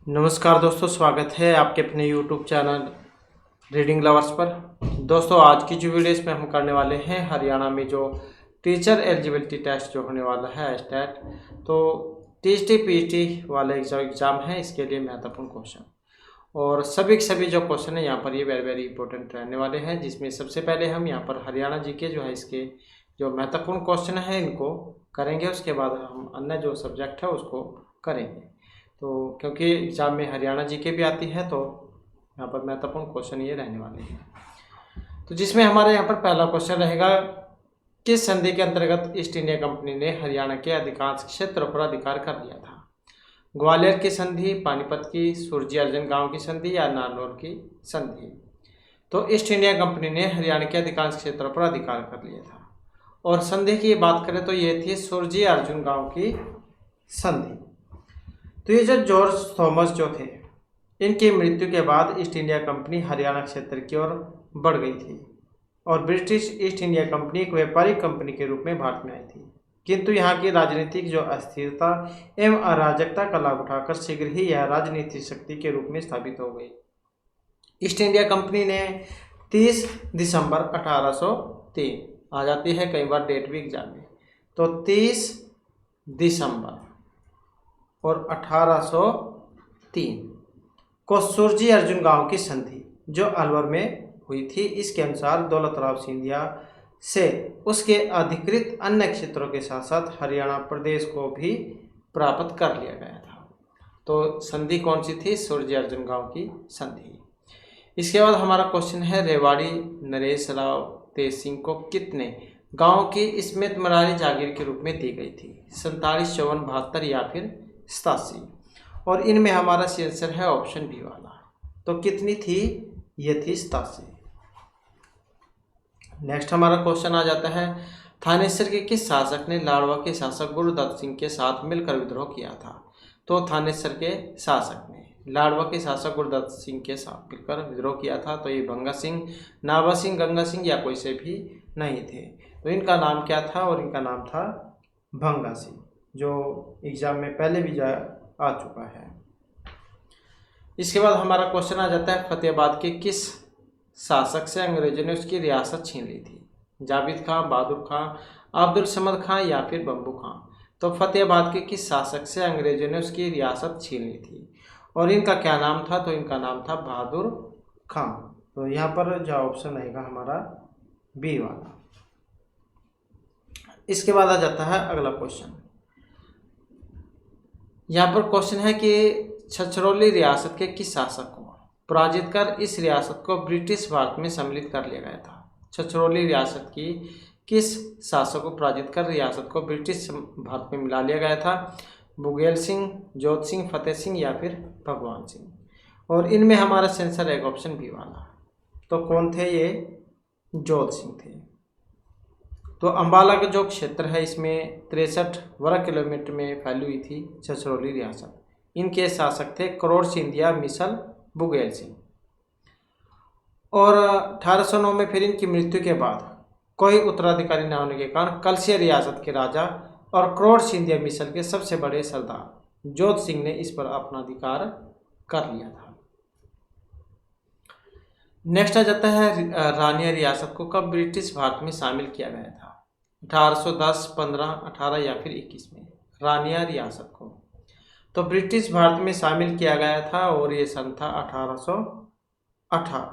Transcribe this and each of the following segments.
नमस्कार दोस्तों, स्वागत है आपके अपने YouTube चैनल रीडिंग लवर्स पर। दोस्तों, आज की जो वीडियो इसमें हम करने वाले हैं हरियाणा में जो टीचर एलिजिबिलिटी टेस्ट जो होने वाला है स्टेट, तो टीएसटी पीएचडी वाले एग्ज़ाम है, इसके लिए महत्वपूर्ण क्वेश्चन और सभी के सभी जो क्वेश्चन है यहाँ पर ये वेरी इंपॉर्टेंट रहने वाले हैं। जिसमें सबसे पहले हम यहाँ पर हरियाणा जीके जो है इसके जो महत्वपूर्ण क्वेश्चन है इनको करेंगे, उसके बाद हम अन्य जो सब्जेक्ट है उसको करेंगे। तो क्योंकि एग्ज़ाम में हरियाणा जीके भी आती है तो यहाँ पर महत्वपूर्ण क्वेश्चन ये रहने वाले हैं। तो जिसमें हमारे यहाँ पर पहला क्वेश्चन रहेगा, किस संधि के अंतर्गत ईस्ट इंडिया कंपनी ने हरियाणा के अधिकांश क्षेत्रों पर अधिकार कर लिया था? ग्वालियर की संधि, पानीपत की, सुरजी अर्जन गांव की संधि या नारनौल की संधि? तो ईस्ट इंडिया कंपनी ने हरियाणा के अधिकांश क्षेत्रों पर अधिकार कर लिया था और संधि की बात करें तो ये थी सुरजी अर्जुन गांव की संधि। तो ये जो जॉर्ज थॉमस जो थे, इनकी मृत्यु के बाद ईस्ट इंडिया कंपनी हरियाणा क्षेत्र की ओर बढ़ गई थी और ब्रिटिश ईस्ट इंडिया कंपनी एक व्यापारिक कंपनी के रूप में भारत में आई थी। किंतु यहाँ की राजनीतिक जो अस्थिरता एवं अराजकता का लाभ उठाकर शीघ्र ही यह राजनीतिक शक्ति के रूप में स्थापित हो गई। ईस्ट इंडिया कंपनी ने 30 दिसंबर 1803 आ जाती है कई बार डेट भी एग्जाम में, तो 30 दिसंबर और 1803 को सुरजी अर्जुन गांव की संधि जो अलवर में हुई थी, इसके अनुसार दौलतराव सिंधिया से उसके अधिकृत अन्य क्षेत्रों के साथ साथ हरियाणा प्रदेश को भी प्राप्त कर लिया गया था। तो संधि कौन सी थी? सुरजी अर्जुन गांव की संधि। इसके बाद हमारा क्वेश्चन है, रेवाड़ी नरेश राव तेज सिंह को कितने गांव की स्मृत मरारी जागीर के रूप में दी गई थी? 47, 54, 72 या फिर 87? और इनमें हमारा सी आंसर है ऑप्शन बी वाला। तो कितनी थी? ये थी 87। नेक्स्ट हमारा क्वेश्चन आ जाता है, थानेसर के किस शासक ने लाड़वा के शासक गुरुदत्त सिंह के साथ मिलकर विद्रोह किया था? तो थानेसर के शासक ने लाड़वा के शासक गुरुदत्त सिंह के साथ मिलकर विद्रोह किया था। तो ये भंगा सिंह, नाभा सिंह, गंगा सिंह या कोई से भी नहीं थे। तो इनका नाम क्या था? और इनका नाम था भंगा सिंह, जो एग्जाम में पहले भी आ चुका है। इसके बाद हमारा क्वेश्चन आ जाता है, फतेहाबाद के किस शासक से अंग्रेजों ने उसकी रियासत छीन ली थी? जाबिद खां, बहादुर खां, अब्दुल समद खां या फिर बम्बू खां? तो फतेहाबाद के किस शासक से अंग्रेजों ने उसकी रियासत छीन ली थी और इनका क्या नाम था? तो इनका नाम था बहादुर खां। तो यहाँ पर जो ऑप्शन रहेगा हमारा बी वाला। इसके बाद आ जाता है अगला क्वेश्चन। यहाँ पर क्वेश्चन है कि छछरौली रियासत के किस शासक को पराजित कर इस रियासत को ब्रिटिश भारत में सम्मिलित कर लिया गया था? छछरौली रियासत की किस शासक को पराजित कर रियासत को ब्रिटिश भारत में मिला लिया गया था? बुगेल सिंह, जोत सिंह, फतेह सिंह या फिर भगवान सिंह? और इनमें हमारा आंसर है ऑप्शन बी वाला। तो कौन थे ये? जोत सिंह थे। तो अम्बाला का जो क्षेत्र है इसमें 63 वर्ग किलोमीटर में फैली हुई थी छछरौली रियासत। इनके शासक थे करोड़ सिंधिया, मिसल, बुगेल सिंह। और 1809 में फिर इनकी मृत्यु के बाद कोई उत्तराधिकारी न होने के कारण कलसिया रियासत के राजा और करोड़ सिंधिया मिसल के सबसे बड़े सरदार जोत सिंह ने इस पर अपना अधिकार कर लिया था। नेक्स्ट आ जाता है, रानिया रियासत को कब ब्रिटिश भारत में शामिल किया गया था? 1810, 15, 18 या फिर 21 में रानिया रियासत को तो ब्रिटिश भारत में शामिल किया गया था और ये सन था 1818।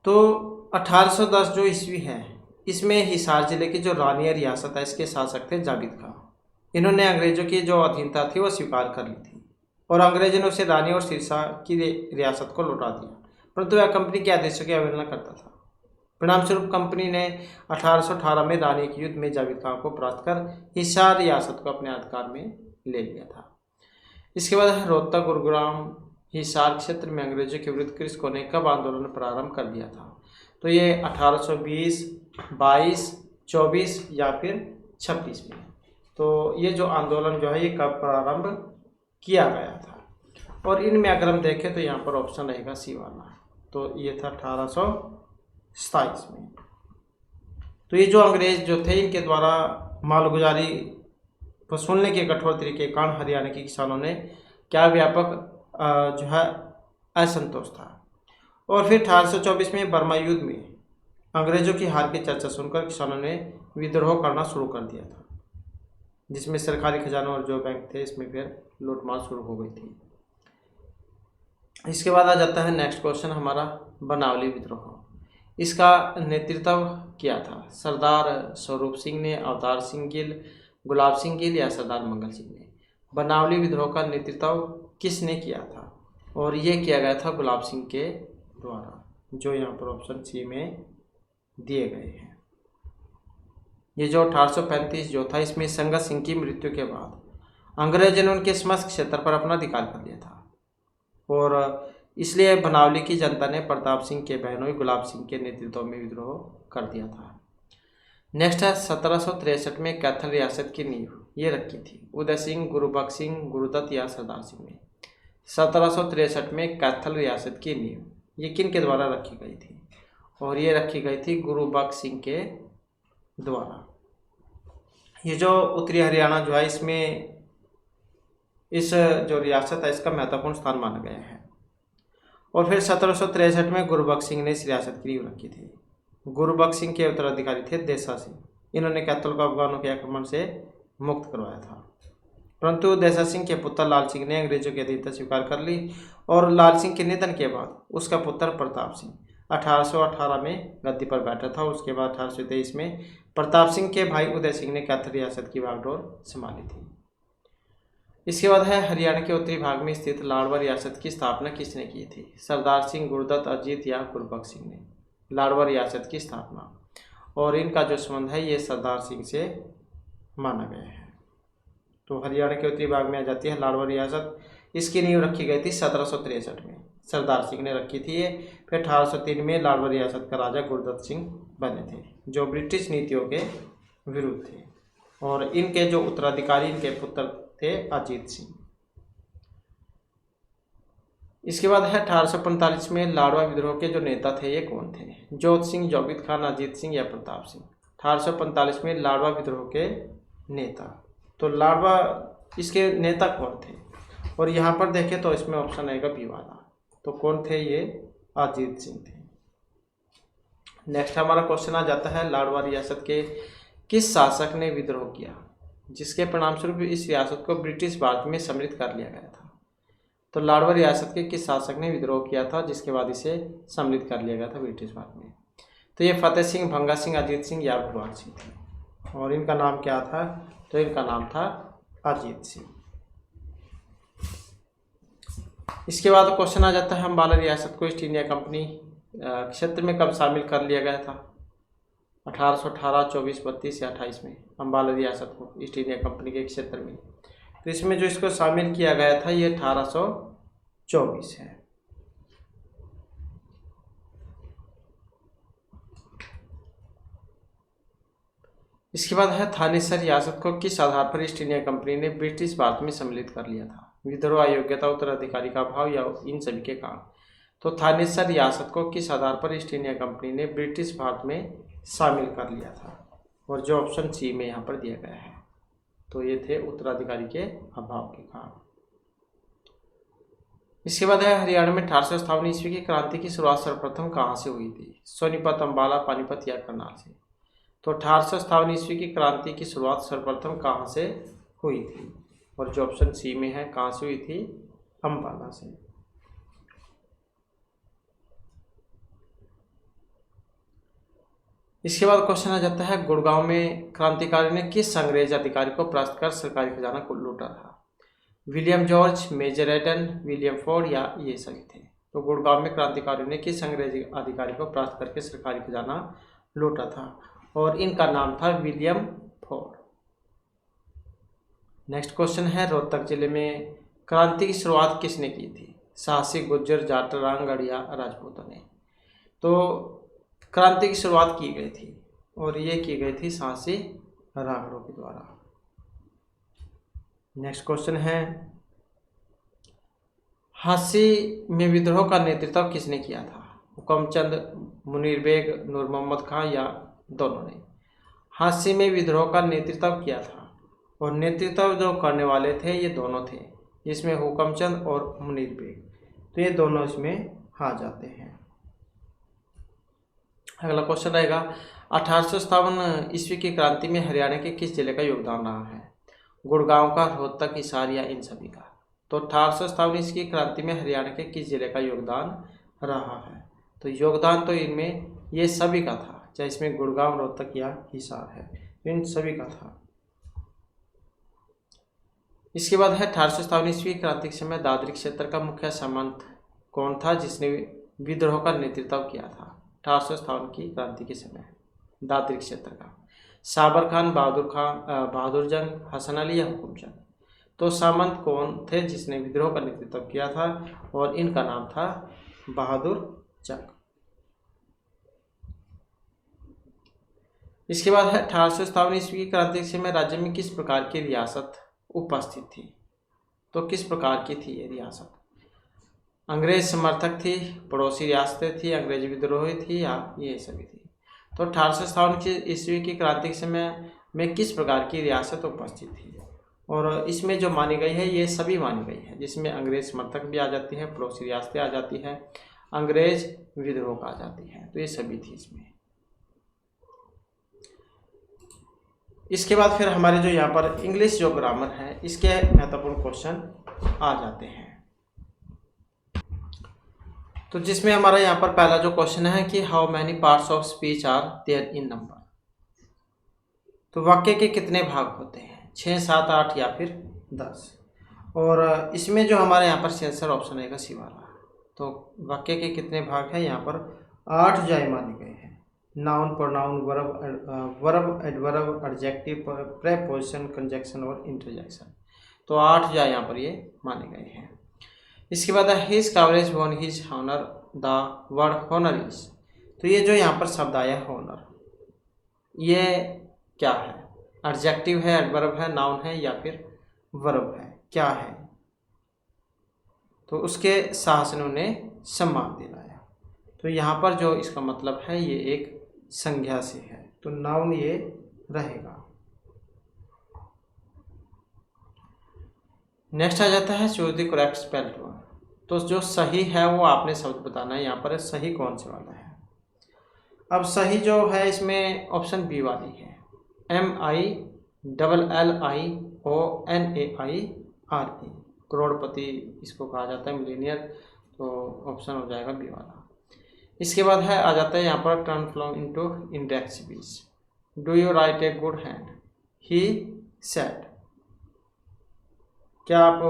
तो 1810 जो ईस्वी है इसमें हिसार जिले की जो रानिया रियासत है इसके शासक थे जाबिद खां। इन्होंने अंग्रेजों की जो अधीनता थी वो स्वीकार कर ली थी और अंग्रेजों ने उसे रानी और सिरसा की रियासत को लौटा दिया, परंतु वह कंपनी के आदेशों की अवहेलना करता था। परिणामस्वरूप कंपनी ने 1818 में रानी के युद्ध में जाबिद खां को परास्त कर हिसार रियासत को अपने अधिकार में ले लिया था। इसके बाद रोहतक, गुरुग्राम, हिसार क्षेत्र में अंग्रेजों के विरुद्ध कृषकों ने कब आंदोलन प्रारंभ कर दिया था? तो ये 1820, 22, 24 या फिर 26 में। तो ये जो आंदोलन जो है ये कब प्रारंभ किया गया था? और इनमें अगर हम देखें तो यहाँ पर ऑप्शन रहेगा सी वाला। तो ये था 1827 में। तो ये जो अंग्रेज जो थे इनके द्वारा मालगुजारी वसूलने के कठोर तरीके के कारण हरियाणा के किसानों ने क्या व्यापक जो है असंतोष था। और फिर 1824 में बर्मा युद्ध में अंग्रेजों की हार की चर्चा सुनकर किसानों ने विद्रोह करना शुरू कर दिया था, जिसमें सरकारी खजाना और जो बैंक थे इसमें फिर लूटमार शुरू हो गई थी। इसके बाद आ जाता है नेक्स्ट क्वेश्चन हमारा, बनावली विद्रोह। इसका नेतृत्व किया था सरदार स्वरूप सिंह ने, अवतार सिंह गिल, गुलाब सिंह गिल या सरदार मंगल सिंह ने। बनावली विद्रोह का नेतृत्व किसने किया था? और ये किया गया था गुलाब सिंह के द्वारा, जो यहाँ पर ऑप्शन सी में दिए गए हैं। ये जो 1835 जो था, इसमें संगत सिंह की मृत्यु के बाद अंग्रेजों ने उनके समस्त क्षेत्र पर अपना अधिकार कर लिया था और इसलिए बनावली की जनता ने प्रताप सिंह के बहनोई गुलाब सिंह के नेतृत्व में विद्रोह कर दिया था। नेक्स्ट है 1763 में कैथल रियासत की नींव ये रखी थी उदय सिंह, गुरुबख्श सिंह, गुरुदत्त या सरदार सिंह ने। 1763 में कैथल रियासत की नींव ये किन के द्वारा रखी गई थी? और ये रखी गई थी गुरुबख्श सिंह के द्वारा। ये जो उत्तरी हरियाणा जो है, इसमें इस जो रियासत है इसका महत्वपूर्ण स्थान माना गया है। और फिर 1763 में गुरुबख्श सिंह ने इस रियासत की नींव रखी थी। गुरुबख्श सिंह के उत्तराधिकारी थे देसा सिंह। इन्होंने कैथल को अफगानों के आक्रमण से मुक्त करवाया था, परंतु देसा सिंह के पुत्र लाल सिंह ने अंग्रेजों की अधीनता स्वीकार कर ली और लाल सिंह के निधन के बाद उसका पुत्र प्रताप सिंह 1818 में गद्दी पर बैठा था। उसके बाद 1823 में प्रताप सिंह के भाई उदय सिंह ने कैथल रियासत की बागडोर संभाली थी। इसके बाद है हरियाणा के उत्तरी भाग में स्थित लाड़वा रियासत की स्थापना किसने की थी? सरदार सिंह, गुरुदत्त, अजीत या गुरुबख्श सिंह ने लाड़वा रियासत की स्थापना। और इनका जो संबंध है ये सरदार सिंह से माना गया है। तो हरियाणा के उत्तरी भाग में आ जाती है लाड़वा रियासत। इसकी नींव रखी गई थी 1763 में, सरदार सिंह ने रखी थी ये। फिर 1803 में लाड़वा रियासत का राजा गुरुदत्त सिंह बने थे, जो ब्रिटिश नीतियों के विरुद्ध थे। और इनके जो उत्तराधिकारी इनके पुत्र थे अजीत सिंह। इसके बाद है 1845 में लाड़वा विद्रोह के जो नेता थे ये कौन थे? जोत सिंह, जोगित खान, अजीत सिंह या प्रताप सिंह। 1845 में लाड़वा विद्रोह के नेता, तो लाड़वा इसके नेता कौन थे? और यहाँ पर देखें तो इसमें ऑप्शन आएगा बी वाला। तो कौन थे ये? अजीत सिंह थे। नेक्स्ट हमारा क्वेश्चन आ जाता है लाड़वा रियासत के किस शासक ने विद्रोह किया, जिसके परिणामस्वरूप इस रियासत को ब्रिटिश भारत में सम्मिलित कर लिया गया था? तो लाड़वा रियासत के किस शासक ने विद्रोह किया था जिसके बाद इसे सम्मिलित कर लिया गया था ब्रिटिश भारत में? तो ये फतेह सिंह, भंगा सिंह, अजीत सिंह या भगवान सिंह थे। और इनका नाम क्या था? तो इनका नाम था अजीत सिंह। इसके बाद क्वेश्चन आ जाता है अम्बाला रियासत को ईस्ट इंडिया कंपनी क्षेत्र में कब शामिल कर लिया गया था? 1818, 24, 32 या 28 में अम्बाला रियासत को ईस्ट इंडिया कंपनी के क्षेत्र में। तो इसमें जो इसको शामिल किया गया था ये 1824 है। इसके बाद है थानेसर रियासत को किस आधार पर ईस्ट इंडिया कंपनी ने ब्रिटिश भारत में सम्मिलित कर लिया था? विद्रोह, अयोग्यता, उत्तराधिकारी का अभाव या इन सभी के कारण। तो थानेसर रियासत को किस आधार पर ईस्ट इंडिया कंपनी ने ब्रिटिश भारत में शामिल कर लिया था? और जो ऑप्शन सी में यहाँ पर दिया गया है, तो ये थे उत्तराधिकारी के अभाव के कारण। इसके बाद है हरियाणा में 1857 ईस्वी की क्रांति की शुरुआत सर्वप्रथम कहाँ से हुई थी? सोनीपत, अम्बाला, पानीपत या करनाल से। तो 1857 ईस्वी की क्रांति की शुरुआत सर्वप्रथम कहाँ से हुई थी? और जो ऑप्शन सी में है कहाँ से हुई थी? अम्बाला से। इसके बाद क्वेश्चन आ जाता है गुड़गांव में क्रांतिकारी ने किस अंग्रेज अधिकारी को परास्त कर सरकारी खजाना को लूटा था? William George, major Eden, William Ford या ये सभी थे। तो गुड़गांव में क्रांतिकारियों ने किस अंग्रेज अधिकारी को परास्त करके सरकारी खजाना लूटा था? और इनका नाम था विलियम फोर्ड। नेक्स्ट क्वेश्चन है रोहतक जिले में क्रांति की शुरुआत किसने की थी? साहसी, गुज्जर, जाट, रांगड़ या राजपूतों ने। तो क्रांति की शुरुआत की गई थी और ये की गई थी साहसी रांगड़ों के द्वारा। नेक्स्ट क्वेश्चन है हासी में विद्रोह का नेतृत्व किसने किया था? हुकमचंद, मुनीर बेग, नूर मोहम्मद खां या दोनों ने। हासी में विद्रोह का नेतृत्व किया था और नेतृत्व जो करने वाले थे ये दोनों थे, जिसमें हुकमचंद और मुनीर बेग, तो ये दोनों इसमें आ जाते हैं। अगला क्वेश्चन रहेगा 1857 ईस्वी की क्रांति में हरियाणा के किस जिले का योगदान रहा है? गुड़गांव का, रोहतक, हिसार या इन सभी का? तो 1857 ईस्वी की क्रांति में हरियाणा के किस जिले का योगदान रहा है? तो योगदान तो इनमें ये सभी का था, चाहे इसमें गुड़गांव, रोहतक या हिसार है, इन सभी का था। इसके बाद है 1857 ईस्वी क्रांति के समय दादरी क्षेत्र का मुखिया सामंत कौन था जिसने विद्रोह का नेतृत्व किया था? 1857 की क्रांति के समय दादरी क्षेत्र का साबर खान, बहादुर जंग, हसन अली या हुकुमचंद? तो सामंत कौन थे जिसने विद्रोह का नेतृत्व किया था? और इनका नाम था बहादुर जंग। इसके बाद है 1857 ईस्वी की क्रांति के समय राज्य में किस प्रकार की रियासत उपस्थित थी? तो किस प्रकार की थी ये रियासत? अंग्रेज समर्थक थी, पड़ोसी रियासतें थी, अंग्रेज विद्रोही थी या ये सभी थी? तो 1857 ईस्वी की क्रांति के समय में किस प्रकार की रियासत उपस्थित थी? और इसमें जो मानी गई है ये सभी मानी गई है, जिसमें अंग्रेज समर्थक भी आ जाती है, पड़ोसी रियासतें आ जाती है, अंग्रेज विद्रोह आ जाती है, तो ये सभी थी इसमें। इसके बाद फिर हमारे जो यहाँ पर इंग्लिश जो ग्रामर है इसके महत्वपूर्ण क्वेश्चन आ जाते हैं। तो जिसमें हमारा यहाँ पर पहला जो क्वेश्चन है कि how many parts of speech are there in number? तो वाक्य के कितने भाग होते हैं? 6, 7, 8 या फिर 10? और इसमें जो हमारे यहाँ पर सेंसर ऑप्शन रहेगा सी वाला। तो वाक्य के कितने भाग हैं? यहाँ पर 8 जाए माने गए हैं। Noun, pronoun, verb, adverb, adjective, preposition, conjunction और इंटरजेक्शन, तो 8 जाए यहाँ पर ये माने गए हैं। इसके बाद his coverage one his honour the word honour is, तो ये जो यहाँ पर शब्द आया हॉनर, ये क्या है? एडजेक्टिव है, एडवर्ब है, नाउन है या फिर वर्ब है, क्या है? तो उसके साहस ने उन्हें सम्मान दिलाया, तो यहाँ पर जो इसका मतलब है ये एक संज्ञा से है, तो नाउन ये रहेगा। नेक्स्ट आ जाता है choose the correct spelled one, तो जो सही है वो आपने शब्द बताना है। यहाँ पर सही कौन से वाला है? अब सही जो है इसमें ऑप्शन बी वाली है, MILLIONAIRE, करोड़पति इसको कहा जाता है, मिलीनियर, तो ऑप्शन हो जाएगा बी वाला। इसके बाद है आ जाता है यहाँ पर turn from into index speech, do you right a good hand, he said, क्या आप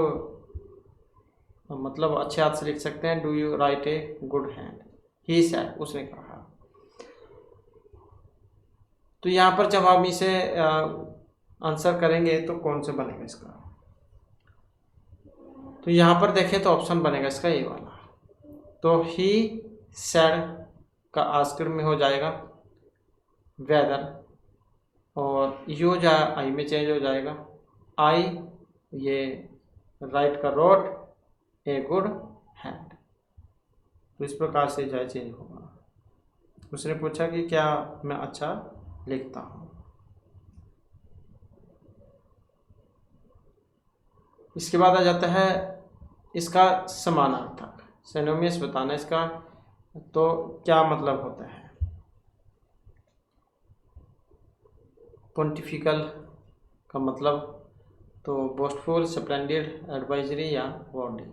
मतलब अच्छे हाथ से लिख सकते हैं? Do you right a good hand, he said, उसने कहा। तो यहाँ पर जब हम इसे आंसर करेंगे तो कौन सा बनेगा इसका? तो यहाँ पर देखें तो ऑप्शन बनेगा इसका ये वाला, तो ही सेड का आस्कर में हो जाएगा वेदर, और यू जा आई में चेंज हो जाएगा, आई ये राइट का रोट ए गुड हैंड, तो इस प्रकार से जाए चेंज होगा। उसने पूछा कि क्या मैं अच्छा लिखता हूँ। इसके बाद आ जाता है इसका समानार्थक, सिनोनिम्स बताना इसका, तो क्या मतलब होता है? पोंटिफिकल का मतलब, तो बोस्टफुल, स्प्लेंडिड, एडवाइजरी या वर्डी,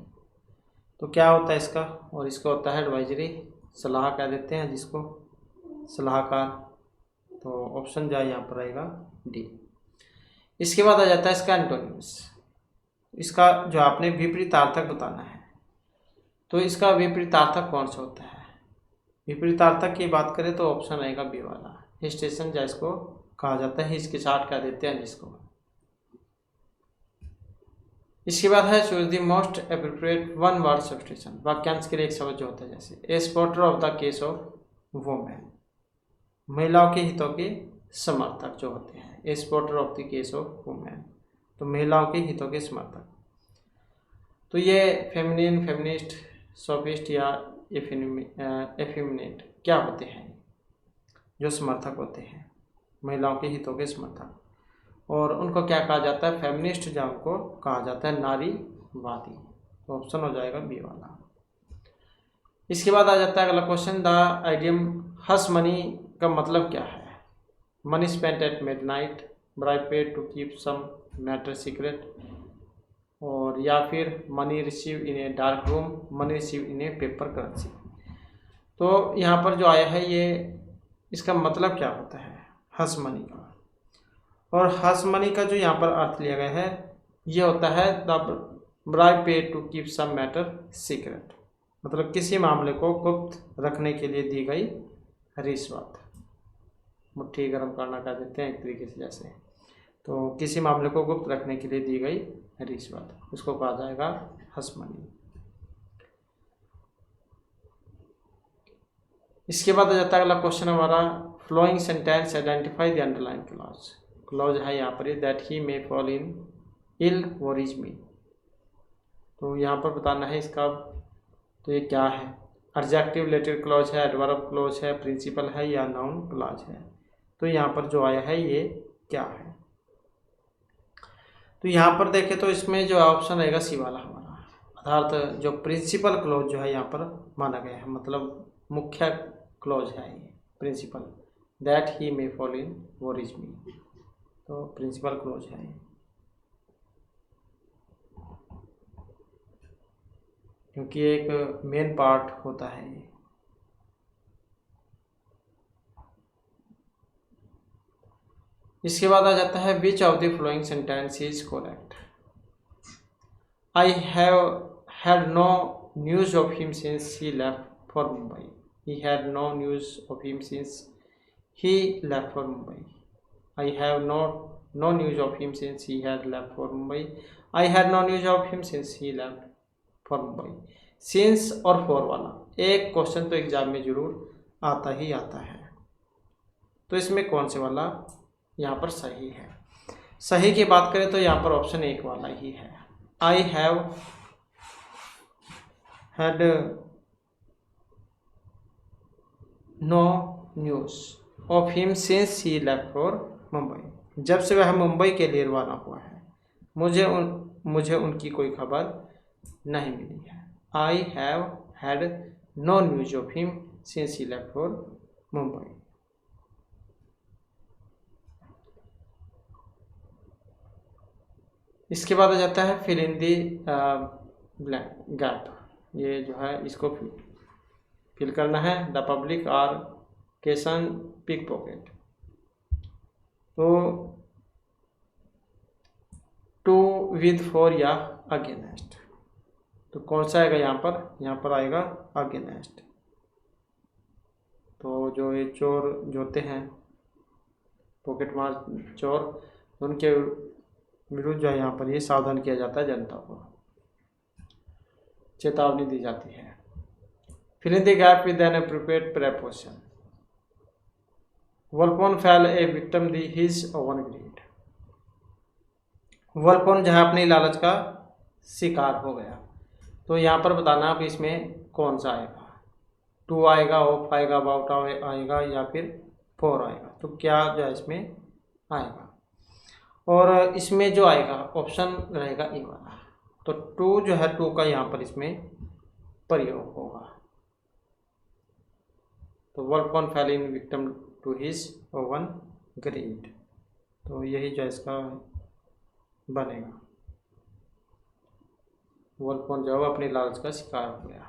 तो क्या होता है इसका? और इसका होता है एडवाइजरी, सलाह कह देते हैं जिसको, सलाहकार, तो ऑप्शन जो है यहाँ पर रहेगा डी। इसके बाद आ जाता है इसका एंटोनिम्स, इसका जो आपने विपरीतार्थक बताना है, तो इसका विपरीतार्थक कौन सा होता है? विपरीतार्थक की बात करें तो ऑप्शन रहेगा बी वाला, हिस्टेशन जिसको कहा जाता है, हिचकिचाहट कह देते हैं जिसको। इसके बाद है choose the most appropriate one word substitution, वाक्यांश के लिए एक शब्द जो होता है, जैसे ए supporter of the case of women, महिलाओं के हितों के समर्थक जो होते हैं, ए supporter of the case of women, तो महिलाओं के हितों के समर्थक। तो ये फेमिनिन, फेमिनिस्ट, सोफिस्ट या एफिमिनेट क्या होते हैं? जो समर्थक होते हैं, महिलाओं के हितों के समर्थक। और उनको क्या कहा जाता है, फेमिनिस्ट, जहाँ उनको कहा जाता है नारीवादी। तो ऑप्शन हो जाएगा बी वाला। इसके बाद आ जाता है अगला question, the idiom hush money का मतलब क्या है? Money spent at midnight, bribe paid to keep some matter secret, और या फिर money receive in a dark room, money receive in a paper currency. तो यहाँ पर जो आया है ये इसका मतलब क्या होता है हस मनी का, और हस मनी का जो यहाँ पर अर्थ लिया गया है ये होता है the bribe paid to keep some matter secret, मतलब किसी मामले को गुप्त रखने के लिए दी गई रिश्वत, मुट्ठी गर्म करना कह देते हैं एक तरीके से जैसे। तो किसी मामले को गुप्त रखने के लिए दी गई रिश्वत, उसको कहा जाएगा हस मनी। इसके बाद आ जाता है अगला क्वेश्चन हमारा, following sentence identify the underline clause. Clause है यहाँ पर दैट ही मे फॉल इन इल वो रिच मी, तो यहाँ पर बताना है इसका, तो ये क्या है, एडजेक्टिव रिलेटेड क्लॉज है, एडवर्ब क्लॉज है, प्रिंसिपल है या नाउन क्लॉज है। तो यहाँ पर जो आया है ये क्या है? तो यहाँ पर देखें तो इसमें जो ऑप्शन रहेगा सी वाला हमारा, अर्थात जो प्रिंसिपल क्लॉज जो है यहाँ पर माना गया है, मतलब मुख्य क्लॉज है ये principal, that he may fall in वो रिच मी, तो प्रिंसिपल क्लॉज है ये, क्योंकि एक मेन पार्ट होता है ये। इसके बाद आ जाता है which of the following sentence is correct. I have had no news of him since he left for Mumbai, he had no news of him since he left for Mumbai. I have no news of him since he had left for Mumbai. I had no news of him since he left for Mumbai. Since और for वाला एक question तो exam में जरूर आता ही आता है, तो इसमें कौन से वाला यहाँ पर सही है? सही की बात करें तो यहाँ पर ऑप्शन एक वाला ही है, I have had no news of him since he left for Mumbai, जब से वह मुंबई के लिए रवाना हुआ है मुझे उनकी कोई खबर नहीं मिली है। I have had no news of him since he left for Mumbai. इसके बाद आ जाता है फिल इन दी गैप, ये जो है इसको फिल करना है, द पब्लिक आर केसन पिक पॉकेट, तो टू विद फॉर या अगेंस्ट, तो कौन सा आएगा यहाँ पर आएगा अगेंस्ट। तो जो ये चोर जो होते हैं पॉकेट मार चोर, उनके विरुद्ध जो है यहाँ पर ये सावधान किया जाता है, जनता को चेतावनी दी जाती है। Fill in the gap with an appropriate preposition. Whereupon fell a victim to his own greed. Whereupon जहाँ अपनी लालच का शिकार हो गया, तो यहाँ पर बताना आप इसमें कौन सा आएगा, टू आएगा, ऑफ आएगा, अबाउट आएगा या फिर फॉर आएगा, तो क्या जो है इसमें आएगा। और इसमें जो आएगा ऑप्शन रहेगा ए वाला, तो टू जो है टू का यहाँ पर इसमें प्रयोग होगा। तो whereupon fell in victim to his own greed, तो यही जो इसका बनेगा, whereupon जो अपनी लालच का शिकार हो गया।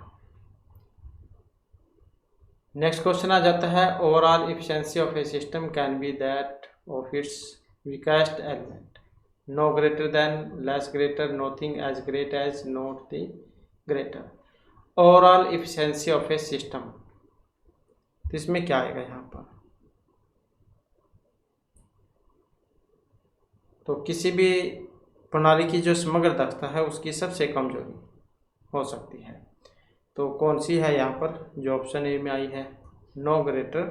नेक्स्ट क्वेश्चन आ जाता है, overall efficiency of a system can be that of its weakest element, no greater than, less greater, nothing as great as, not the greater. Overall efficiency of a system, तो इसमें क्या आएगा यहाँ पर, तो किसी भी प्रणाली की जो समग्र दक्षता है उसकी सबसे कमजोरी हो सकती है, तो कौन सी है यहाँ पर, जो ऑप्शन ए में आई है, नो ग्रेटर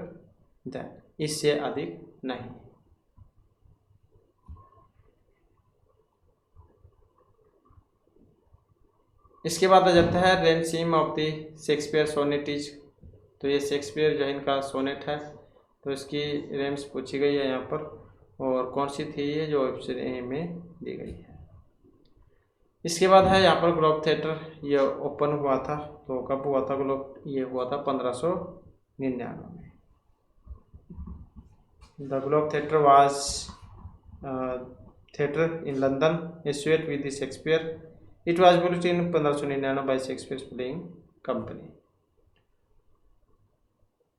देन, इससे अधिक नहीं। इसके बाद आ जाता है rhyme scheme of the Shakespeare sonnet is, तो ये शेक्सपियर जो है इनका सोनेट है, तो इसकी रेम्स पूछी गई है यहाँ पर, और कौन सी थी ये जो ऑप्शन ए में दी गई है। इसके बाद है यहाँ पर ग्लोब थिएटर, ये ओपन हुआ था, तो कब हुआ था ग्लोब, ये हुआ था 1599 में। The globe theatre was theatre in London associate with Shakespeare. It was built in 1599 bye Shakespeare playing company.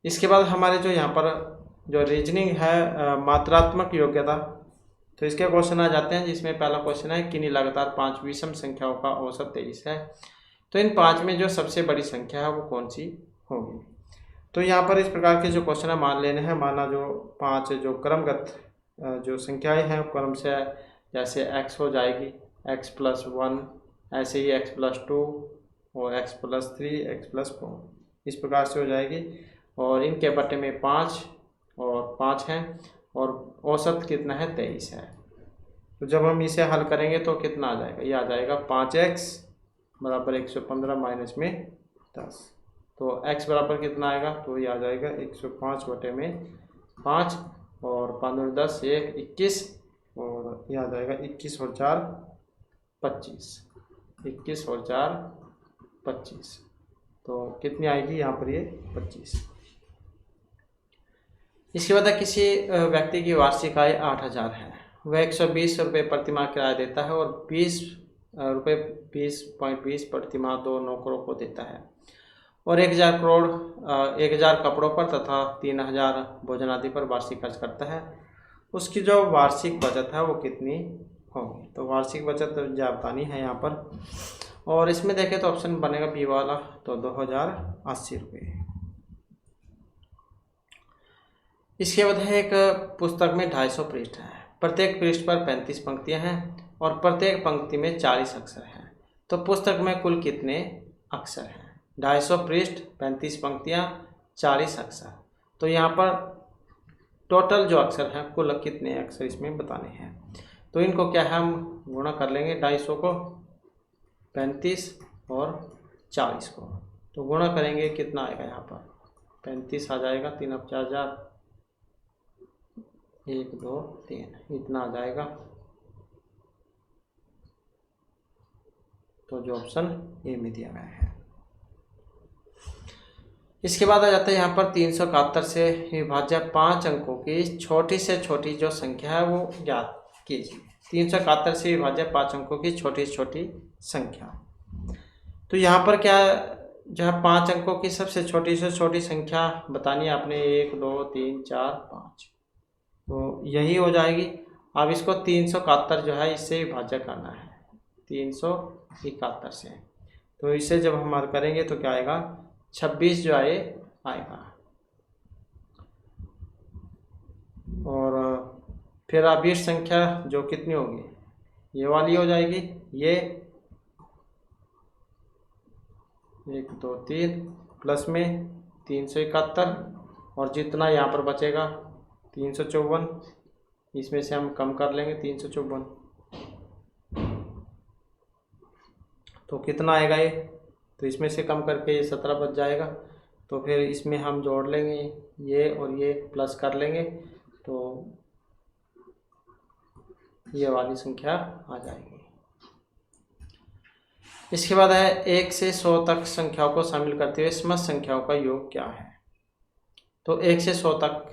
इसके बाद हमारे जो यहाँ पर जो रीजनिंग है मात्रात्मक योग्यता, तो इसके क्वेश्चन आ जाते हैं, जिसमें पहला क्वेश्चन है किन्हीं लगातार 5 विषम संख्याओं का औसत 23 है, तो इन 5 में जो सबसे बड़ी संख्या है वो कौन सी होगी। तो यहाँ पर इस प्रकार के जो क्वेश्चन है मान लेने हैं, माना जो 5 जो क्रमगत जो संख्याएं हैं क्रम से, जैसे x हो जाएगी x+1, ऐसे ही x+2 और x+3 x+4 इस प्रकार से हो जाएगी, और इनके बटे में 5 और 5 हैं, और औसत कितना है 23 है। तो जब हम इसे हल करेंगे तो कितना आ जाएगा, ये आ जाएगा 5x बराबर 115 माइनस में 10, तो x बराबर कितना आएगा, तो ये आ जाएगा 105 बटे में 5 और 5 और 10 ये 21, और ये आ जाएगा 21 और 4 25, 21 और 4 25, तो कितनी आएगी यहाँ पर ये 25। इसके बाद किसी व्यक्ति की वार्षिक आय 8000 है, वह 120 रुपये प्रतिमाह किराया देता है और 20 रुपये 20.20 प्रतिमाह 2 नौकरों को देता है, और 1000 कपड़ों पर तथा 3000 भोजन आदि पर वार्षिक खर्च करता है। उसकी जो वार्षिक बचत है वो कितनी होगी। तो वार्षिक बचत बतानी है यहाँ पर, और इसमें देखें तो ऑप्शन बनेगा बी वाला, तो 2080 रुपये। इसके बाद है एक पुस्तक में 250 पृष्ठ हैं, प्रत्येक पृष्ठ पर 35 पंक्तियां हैं और प्रत्येक पंक्ति में 40 अक्षर हैं, तो पुस्तक में कुल कितने अक्षर हैं। 250 पृष्ठ, 35 पंक्तियां, 40 अक्षर, तो यहाँ पर टोटल जो अक्षर हैं कुल कितने अक्षर इसमें बताने हैं। तो इनको क्या है हम गुणा कर लेंगे, 250 को 35 और 40 को, तो गुणा करेंगे कितना आएगा, यहाँ पर 35 आ जाएगा, 3 अब 4000 1 2 3 इतना आ जाएगा, तो जो ऑप्शन ए में दिया गया है। इसके बाद आ जाता है यहाँ पर 371 से विभाज्य 5 अंकों की छोटी से छोटी जो संख्या है वो ज्ञात कीजिए। 371 से विभाज्य 5 अंकों की छोटी से छोटी संख्या, तो यहाँ पर क्या जो है 5 अंकों की सबसे छोटी से छोटी संख्या बतानी है आपने, 1 2 3 4 5, तो यही हो जाएगी। अब इसको 371 जो है इससे विभाज्य करना है 371 से, तो इसे जब हम हल करेंगे तो क्या आएगा, 26 जो आएगा, और फिर अभिष्ट संख्या जो कितनी होगी, ये वाली हो जाएगी, ये 1 2 3 प्लस में 371, और जितना यहाँ पर बचेगा 354, इसमें से हम कम कर लेंगे 354, तो कितना आएगा ये, तो इसमें से कम करके ये 17 बच जाएगा, तो फिर इसमें हम जोड़ लेंगे ये और ये प्लस कर लेंगे, तो ये वाली संख्या आ जाएगी। इसके बाद है 1 से 100 तक संख्याओं को शामिल करते हुए समस्त संख्याओं का योग क्या है। तो 1 से 100 तक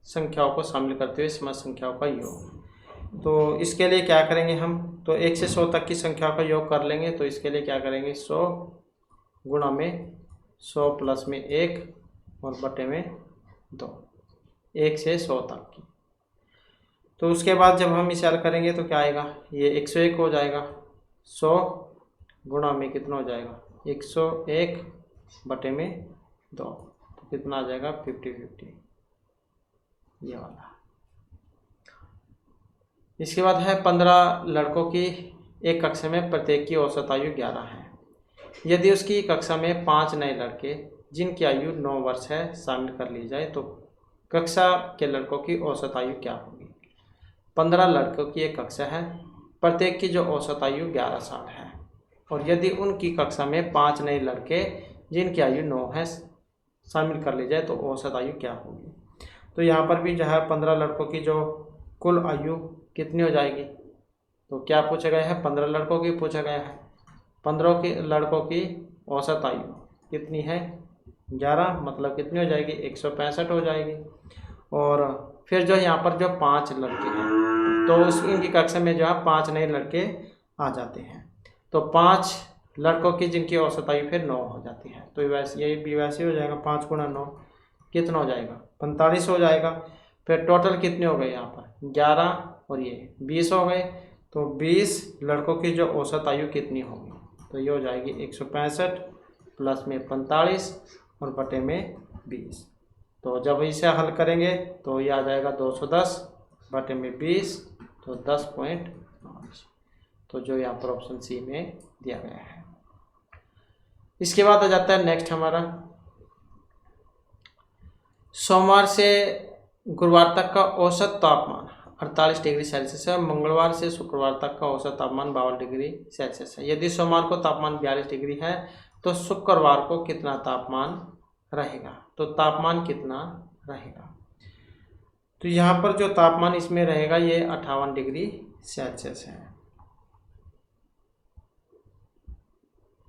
संख्याओं को शामिल करते हुए समस्त संख्याओं का योग, तो इसके लिए क्या करेंगे हम, तो 1 से 100 तक की संख्याओं का योग कर लेंगे, तो इसके लिए क्या करेंगे 100 गुणा में 100 प्लस में 1 और बटे में 2, 1 से 100 तक की। तो उसके बाद जब हम इसे हल करेंगे तो क्या आएगा, ये 101 हो जाएगा, 100 गुणा में कितना हो जाएगा 101 बटे में 2, तो कितना आ जाएगा 50-50, ये वाला। इसके बाद है 15 लड़कों की एक कक्षा में प्रत्येक की औसत आयु 11 है। यदि उसकी कक्षा में 5 नए लड़के जिनकी आयु 9 वर्ष है शामिल कर ली जाए तो कक्षा के लड़कों की औसत आयु क्या होगी। 15 लड़कों की एक कक्षा है, प्रत्येक की जो औसत आयु 11 साल है, और यदि उनकी कक्षा में 5 नए लड़के जिनकी आयु 9 है शामिल कर ली जाए तो औसत आयु क्या होगी। तो यहाँ पर भी जो है 15 लड़कों की जो कुल आयु कितनी हो जाएगी? तो क्या पूछा गया है? 15 लड़कों की पूछा गया है। 15 के लड़कों की औसत आयु कितनी है? 11, मतलब कितनी हो जाएगी? 165 हो जाएगी। और फिर जो यहाँ पर जो 5 लड़के हैं तो इनकी कक्षा में जो है 5 नए लड़के आ जाते हैं, तो 5 लड़कों की जिनकी औसत आयु फिर 9 हो जाती है। तो वैसे यही भी वैसे हो जाएगा, 5 गुणा 9 कितना हो जाएगा? 45 हो जाएगा। फिर टोटल कितने हो गए यहाँ पर? 11 और ये 20 हो गए। तो 20 लड़कों की जो औसत आयु कितनी होगी? तो ये हो जाएगी 165 प्लस में 45 और बटे में 20। तो जब इसे हल करेंगे तो ये आ जाएगा 210 बटे में 20, तो 10.5। तो जो यहाँ पर ऑप्शन सी में दिया गया है। इसके बाद आ जाता है नेक्स्ट हमारा, सोमवार से गुरुवार तक का औसत तापमान 48 डिग्री सेल्सियस है। मंगलवार से शुक्रवार तक का औसत तापमान 52 डिग्री सेल्सियस है। यदि सोमवार को तापमान 42 डिग्री है तो शुक्रवार को कितना तापमान रहेगा? तो तापमान कितना रहेगा? तो यहाँ पर जो तापमान इसमें रहेगा ये 58 डिग्री सेल्सियस है।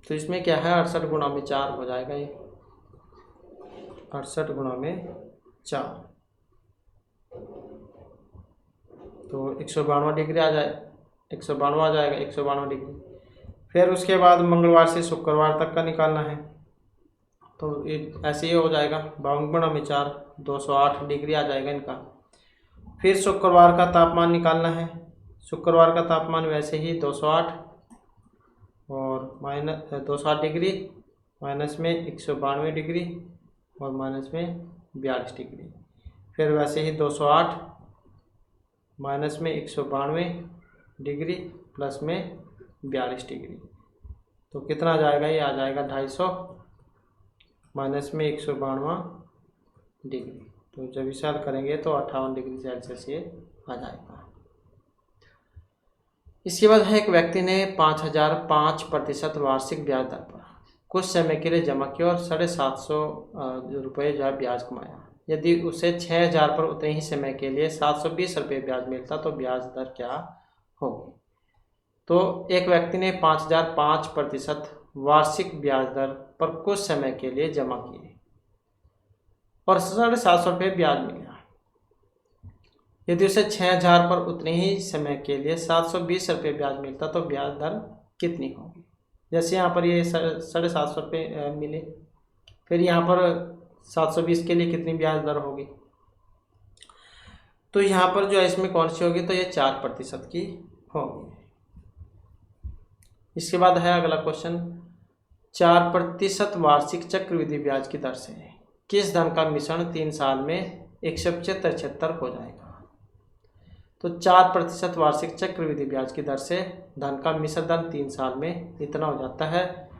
तो इसमें क्या है? 68 गुणा में 4 हो जाएगा। ये 68 गुणा में 4 तो 192 डिग्री आ जाए, 192 आ जाएगा, 192 डिग्री। फिर उसके बाद मंगलवार से शुक्रवार तक का निकालना है, तो ऐसे ही हो जाएगा 52 गुणा में 4, 208 डिग्री आ जाएगा इनका। फिर शुक्रवार का तापमान निकालना है। शुक्रवार का तापमान वैसे ही 208 और माइनस 208 डिग्री, माइनस में 192 डिग्री और माइनस में 42 डिग्री। फिर वैसे ही 208 माइनस में 192 डिग्री प्लस में 42 डिग्री। तो कितना आ जाएगा? ये आ जाएगा 250 माइनस में 192 डिग्री। तो जब इसे हल करेंगे तो 58 डिग्री सेल्सियस ये आ जाएगा। इसके बाद है, एक व्यक्ति ने 5005% वार्षिक ब्याज दर पर कुछ समय के लिए जमा किया और 750 रुपये जो है ब्याज कमाया। यदि उसे 6000 पर उतने ही समय के लिए 720 रुपये ब्याज मिलता तो ब्याज दर क्या होगी? तो एक व्यक्ति ने 5005% वार्षिक ब्याज दर पर कुछ समय के लिए जमा किए और 750 रुपये ब्याज मिला। यदि उसे 6000 पर उतने ही समय के लिए 720 रुपये ब्याज मिलता तो ब्याज दर कितनी होगी? जैसे यहाँ पर ये 750 रुपये मिले, फिर यहाँ पर 720 के लिए कितनी ब्याज दर होगी? तो यहाँ पर जो है इसमें कौन सी होगी? तो ये 4% की होगी। इसके बाद है अगला क्वेश्चन, 4% वार्षिक चक्रवृद्धि ब्याज की दर से किस धन का मिश्रण 3 साल में 175 हो जाएगा? तो 4% वार्षिक चक्रवृद्धि ब्याज की दर से धन का मिश्र धन 3 साल में इतना हो जाता है।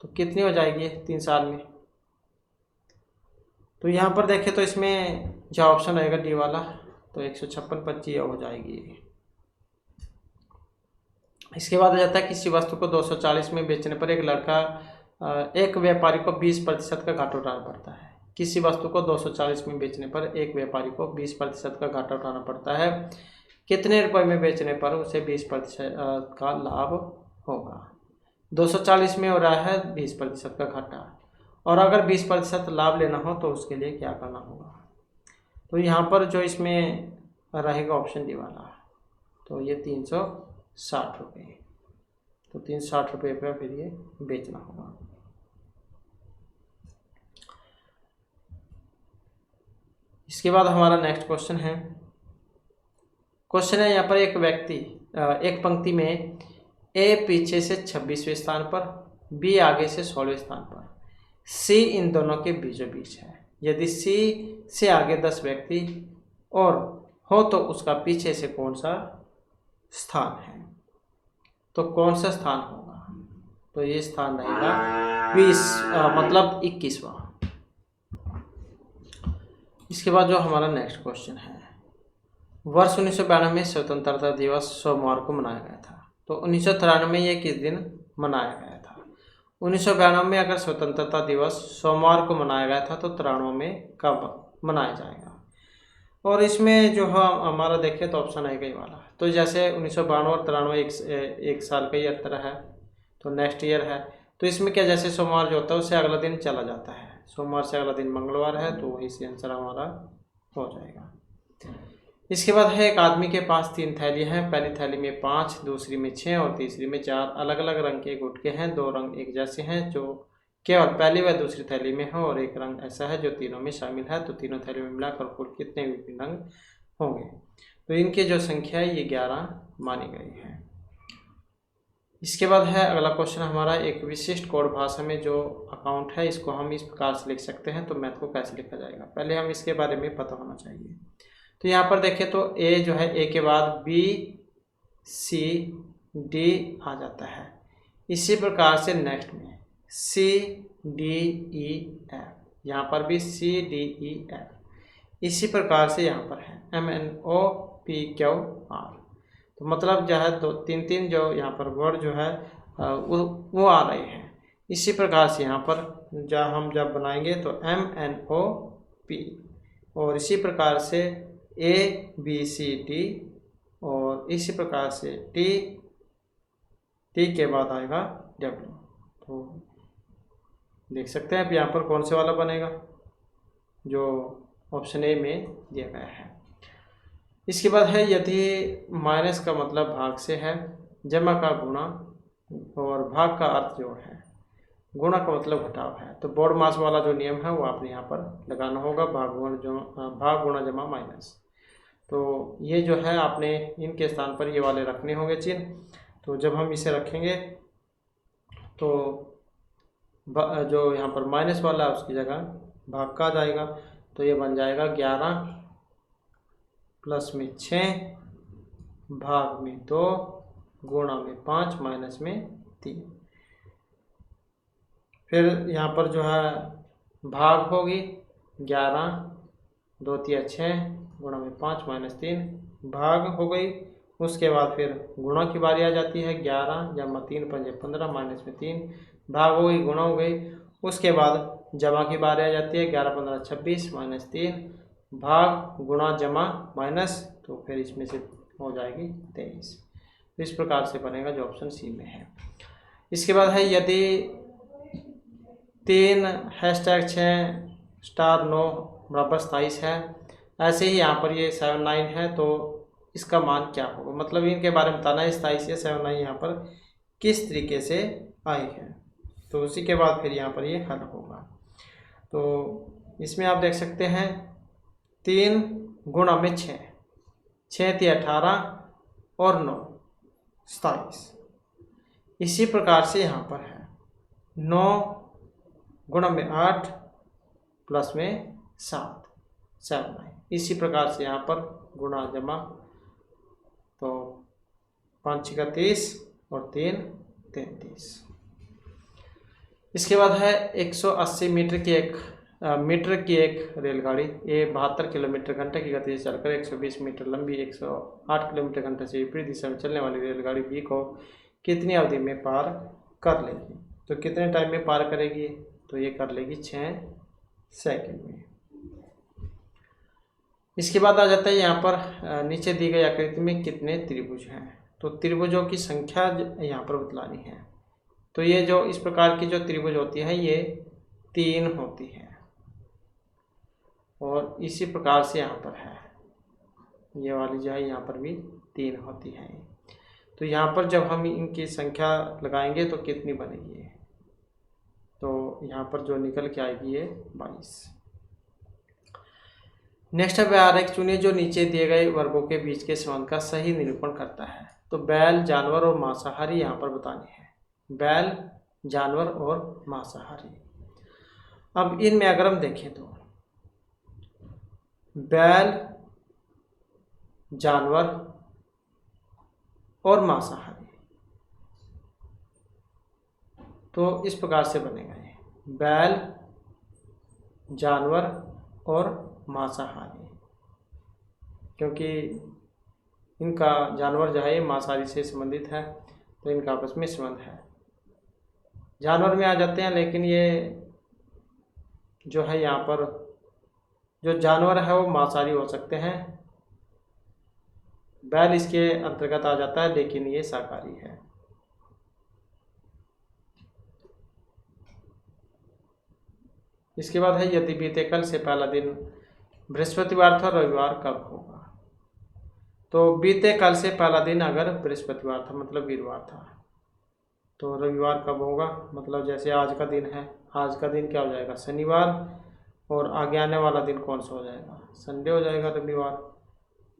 तो कितनी हो जाएगी 3 साल में? तो यहाँ पर देखें तो इसमें जो ऑप्शन रहेगा डी वाला, तो 156.25 हो जाएगी। इसके बाद आ जाता है, किसी वस्तु को 240 में बेचने पर एक व्यापारी को 20% का घाटा उठाना पड़ता है। किसी वस्तु को 240 में बेचने पर एक व्यापारी को 20% का घाटा उठाना पड़ता है। कितने रुपए में बेचने पर उसे 20% का लाभ होगा? 240 में हो रहा है 20% का घाटा, और अगर 20% लाभ लेना हो तो उसके लिए क्या करना होगा? तो यहाँ पर जो इसमें रहेगा ऑप्शन डी वाला, तो ये 360 रुपये। तो 360 रुपये पर फिर ये बेचना होगा। इसके बाद हमारा नेक्स्ट क्वेश्चन है, यहाँ पर एक व्यक्ति एक पंक्ति में ए पीछे से 26वें स्थान पर, बी आगे से 16वें स्थान पर, सी इन दोनों के बीचों बीच है। यदि सी से आगे 10 व्यक्ति और हो तो उसका पीछे से कौन सा स्थान है? तो कौन सा स्थान होगा? तो ये स्थान रहेगा 21वां। इसके बाद जो हमारा नेक्स्ट क्वेश्चन है, वर्ष 1992 में स्वतंत्रता दिवस सोमवार को मनाया गया था। तो 1993 में ये किस दिन मनाया गया था? 1992 में अगर स्वतंत्रता दिवस सोमवार को मनाया गया था तो 93 में कब मनाया जाएगा? और इसमें जो हमारा देखें तो ऑप्शन आएगा ये वाला। तो जैसे 1992 और 93 एक साल का ही अंतर है, तो नेक्स्ट ईयर है। तो इसमें क्या, जैसे सोमवार जो होता है उससे अगला दिन चला जाता है, सोमवार से अगला दिन मंगलवार है, तो वही से आंसर हमारा हो जाएगा। इसके बाद है, एक आदमी के पास 3 थैलियाँ हैं। पहली थैली में 5, दूसरी में 6 और तीसरी में 4 अलग अलग रंग के गुटके हैं। 2 रंग एक जैसे हैं जो केवल पहली व दूसरी थैली में है, और एक रंग ऐसा है जो तीनों में शामिल है। तो तीनों थैलियों में मिलाकर कुल कितने विभिन्न रंग होंगे? तो इनकी जो संख्या है ये 11 मानी गई है। इसके बाद है अगला क्वेश्चन हमारा, एक विशिष्ट कोड भाषा में जो अकाउंट है इसको हम इस प्रकार से लिख सकते हैं। तो मैथ को कैसे लिखा जाएगा, पहले हम इसके बारे में पता होना चाहिए। तो यहाँ पर देखें तो ए जो है, ए के बाद बी सी डी आ जाता है। इसी प्रकार से नेक्स्ट में सी डी ई एफ, यहाँ पर भी सी डी ई एफ। इसी प्रकार से यहाँ पर है M N O P Q R. तो मतलब जो है दो तीन जो यहाँ पर वर्ड जो है वो आ रहे हैं। इसी प्रकार से यहाँ पर हम जब बनाएंगे तो एम एन ओ पी, और इसी प्रकार से ए बी सी डी, और इसी प्रकार से टी के बाद आएगा डब्ल्यू। तो देख सकते हैं अब यहाँ पर कौन से वाला बनेगा, जो ऑप्शन ए में दिया गया है। इसके बाद है, यदि माइनस का मतलब भाग से है, जमा का गुणा और भाग का अर्थ जोड़ है, गुणा का मतलब घटाव है, तो बोर्ड मास वाला जो नियम है वो आपने यहाँ पर लगाना होगा, भाग गुणा जमा माइनस। तो ये जो है आपने इनके स्थान पर ये वाले रखने होंगे चिन्ह। तो जब हम इसे रखेंगे तो जो यहाँ पर माइनस वाला है उसकी जगह भाग का आ जाएगा। तो ये बन जाएगा 11 प्लस में 6 भाग में 2 गुणा में 5 माइनस में 3। फिर यहाँ पर जो है भाग होगी 11 2 3 6 गुणा में 5 माइनस 3 भाग हो गई। उसके बाद फिर गुणा की बारी आ जाती है, 11 जमा 3 पंजे 15 माइनस में 3 भाग हो गई, गुणा हो गई। उसके बाद जमा की बारी आ जाती है, 11 15 26 माइनस 3 भाग गुणा जमा माइनस, तो फिर इसमें से हो जाएगी 23। तो इस प्रकार से बनेगा जो ऑप्शन सी में है। इसके बाद है, यदि 3 #6 स्टार 9 बराबर 27 है, ऐसे ही यहाँ पर ये 7 9 है, तो इसका मान क्या होगा, मतलब इनके बारे में बताना है 27 या 7 9 यहाँ पर किस तरीके से आई है। तो उसी के बाद फिर यहाँ पर ये हल होगा। तो इसमें आप देख सकते हैं 3 गुणा में 6 6 × 18 और 9 27। इसी प्रकार से यहाँ पर है 9 गुणा में 8 प्लस में 7 7 9। इसी प्रकार से यहाँ पर गुणा जमा, तो 5 × 30 और 3 33। इसके बाद है 180 मीटर की एक रेलगाड़ी 72 किलोमीटर घंटे की गति से चलकर 120 मीटर लंबी 108 किलोमीटर घंटे से विपरीत दिशा में चलने वाली रेलगाड़ी बी को कितनी अवधि में पार कर लेगी। तो कितने टाइम में पार करेगी, तो ये कर लेगी 6 सेकंड में। इसके बाद आ जाता है यहाँ पर नीचे दी गई आकृति में कितने त्रिभुज हैं। तो त्रिभुजों की संख्या यहाँ पर बतलानी है। तो ये जो इस प्रकार की जो त्रिभुज होती है ये 3 होती है, और इसी प्रकार से यहाँ पर है ये वाली जो है यहाँ पर भी 3 होती है। तो यहाँ पर जब हम इनकी संख्या लगाएंगे तो कितनी बनेगी, तो यहाँ पर जो निकल के आएगी ये 22। नेक्स्ट है आरेख चुनिए जो नीचे दिए गए वर्गों के बीच के संबंध का सही निरूपण करता है। तो बैल, जानवर और मांसाहारी यहाँ पर बताने हैं, बैल, जानवर और मांसाहारी। अब इनमें अगर हम देखें तो बैल, जानवर और मांसाहारी, तो इस प्रकार से बनेगा ये बैल, जानवर और मांसाहारी, क्योंकि इनका जानवर जो है ये मांसाहारी से संबंधित है, तो इनका आपस में संबंध है। जानवर में आ जाते हैं, लेकिन ये जो है यहाँ पर जो जानवर है वो मांसाहारी हो सकते हैं। बैल इसके अंतर्गत आ जाता है, लेकिन ये शाकाहारी है। इसके बाद है यदि बीते कल से पहला दिन बृहस्पतिवार था, रविवार कब होगा। तो बीते कल से पहला दिन अगर बृहस्पतिवार था मतलब वीरवार था, तो रविवार कब होगा, मतलब जैसे आज का दिन है, आज का दिन क्या हो जाएगा, शनिवार, और आगे आने वाला दिन कौन सा हो जाएगा, संडे हो जाएगा, रविवार।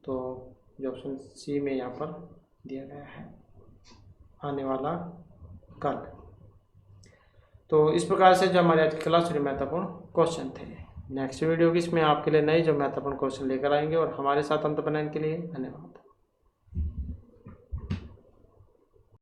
तो जो ऑप्शन सी में यहाँ पर दिया गया है, आने वाला कल। तो इस प्रकार से जो हमारे आज की क्लास में महत्वपूर्ण क्वेश्चन थे। नेक्स्ट वीडियो की इसमें आपके लिए नए जो महत्वपूर्ण क्वेश्चन लेकर आएंगे, और हमारे साथ अंत बनाने के लिए धन्यवाद।